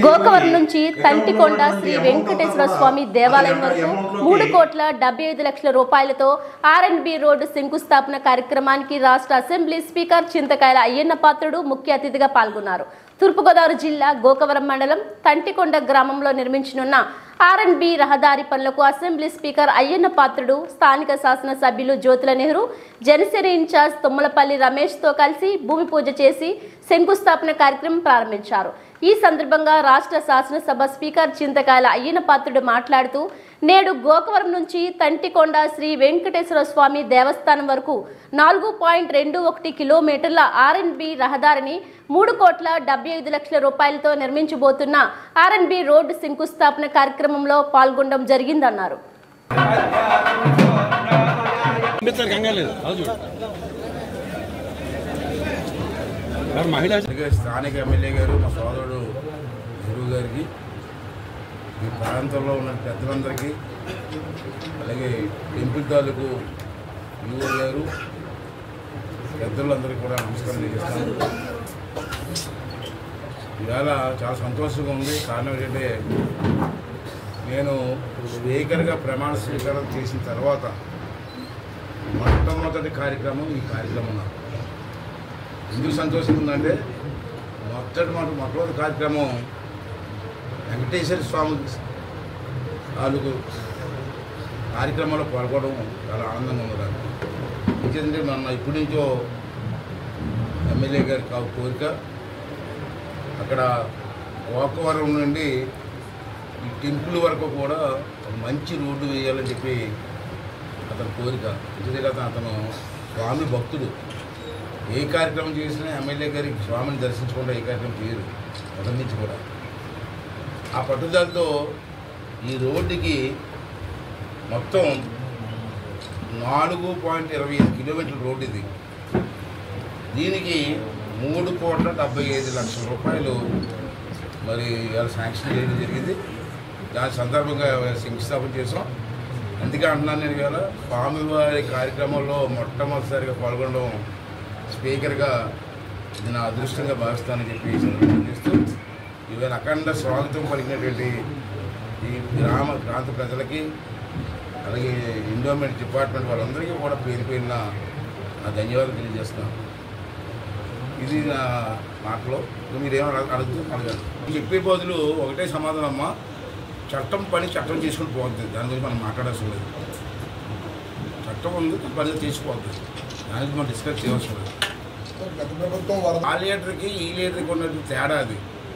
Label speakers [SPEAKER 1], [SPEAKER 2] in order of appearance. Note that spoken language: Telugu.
[SPEAKER 1] గోకవరం నుంచి తంటికొండ శ్రీ వెంకటేశ్వర స్వామి దేవాలయం వరకు 3,75,00,000 రూపాయలతో ఆర్ఎండ్బి రోడ్డు శంకుస్థాపన కార్యక్రమానికి రాష్ట్ర అసెంబ్లీ స్పీకర్ చింతకాయల అయ్యన్న పాత్రుడు ముఖ్య అతిథిగా పాల్గొన్నారు. తూర్పుగోదావరి జిల్లా గోకవరం మండలం తంటికొండ గ్రామంలో నిర్మించనున్న ఆర్ఎండ్బి రహదారి పనులకు అసెంబ్లీ స్పీకర్ అయ్యన్న పాత్రుడు, స్థానిక శాసనసభ్యులు జ్యోతుల నెహ్రూ, జనసేన ఇన్ఛార్జ్ తుమ్మలపల్లి రమేష్తో కలిసి భూమి పూజ చేసి శంకుస్థాపన కార్యక్రమం ప్రారంభించారు. ఈ సందర్భంగా రాష్ట్ర శాసనసభ స్పీకర్ చింతకాయల అయ్యన్న పాత్రుడు మాట్లాడుతూ, నేడు గోకవరం నుంచి తంటికొండ శ్రీ వెంకటేశ్వర స్వామి దేవస్థానం వరకు 4.21 కిలోమీటర్ల ఆర్ఎండ్బి రహదారిని 3,75,00,000 రూపాయలతో నిర్మించబోతున్న ఆర్ఎండ్బి రోడ్డు శంకుస్థాపన కార్యక్రమంలో పాల్గొనడం జరిగిందన్నారు.
[SPEAKER 2] స్థానిక ఎమ్మెల్యే గారు, మా సోదరుడు గురువు గారికి, ఈ ప్రాంతంలో ఉన్న పెద్దలందరికీ, అలాగే టెంపుల్ తాలూకు యువ గారు పెద్దలందరికీ కూడా నమస్కారం తెలియజేస్తాను. ఇవాళ చాలా సంతోషంగా ఉంది. కారణం ఏంటంటే, నేను స్పీకర్గా ప్రమాణ స్వీకారం చేసిన తర్వాత మొట్టమొదటి కార్యక్రమం ఈ కార్యక్రమం. ఎందుకు సంతోషంగా ఉందంటే, మొట్టమొదటి కార్యక్రమం వెంకటేశ్వర స్వామి తాలూకు కార్యక్రమంలో పాల్గొనడం చాలా ఆనందంగా ఉన్నదాన్ని. ఎందుకంటే మన ఇప్పటి నుంచో ఎమ్మెల్యే గారి కోరిక, అక్కడ గోకవరం నుండి ఈ టెంపుల్ వరకు కూడా మంచి రోడ్డు వేయాలని చెప్పి అతని కోరిక. ఎందుకంటే అతను స్వామి భక్తుడు. ఏ కార్యక్రమం చేసినా ఎమ్మెల్యే గారికి స్వామిని దర్శించకుండా ఏ కార్యక్రమం చేయరు మొదటి నుంచి కూడా. ఆ పట్టుదలతో ఈ రోడ్డుకి మొత్తం 4.25 కిలోమీటర్ల రోడ్డు ఇది. దీనికి 3,75,00,000 రూపాయలు మరి ఇవాళ శాంక్షన్ చేయడం జరిగింది. దాని సందర్భంగా శంకుస్థాపన చేసాం. అందుకే అంటున్నాను, నేను ఇవాళ స్వామివారి కార్యక్రమంలో మొట్టమొదటిసారిగా పాల్గొనడం స్పీకర్గా ఇది నా అదృష్టంగా భావిస్తానని చెప్పి సందర్భం చేస్తూ, ఇవాళ అఖండ స్వాగతం పలికినటువంటి ఈ ప్రాంత ప్రజలకి, అలాగే ఎండోమెంట్ డిపార్ట్మెంట్ వాళ్ళందరికీ కూడా పేరు పేరున నా ధన్యవాదాలు తెలియజేస్తున్నాను. ఇది నా మాటలో. మీరేమో అడగాలి. చెప్పే బదులు ఒకటే సమాధానం అమ్మా, చట్టం పని చట్టం చేసుకుని పోతుంది. దాని గురించి మనం మాట్లాడాల్సి లేదు. చట్టం ఉంది, పని తీసుకోవద్దు. దానికి మనం డిస్కస్ చేయవలసి లేదు. ఆ లీడర్కి ఈ లీడర్కి ఉన్నట్టు తేడా అది.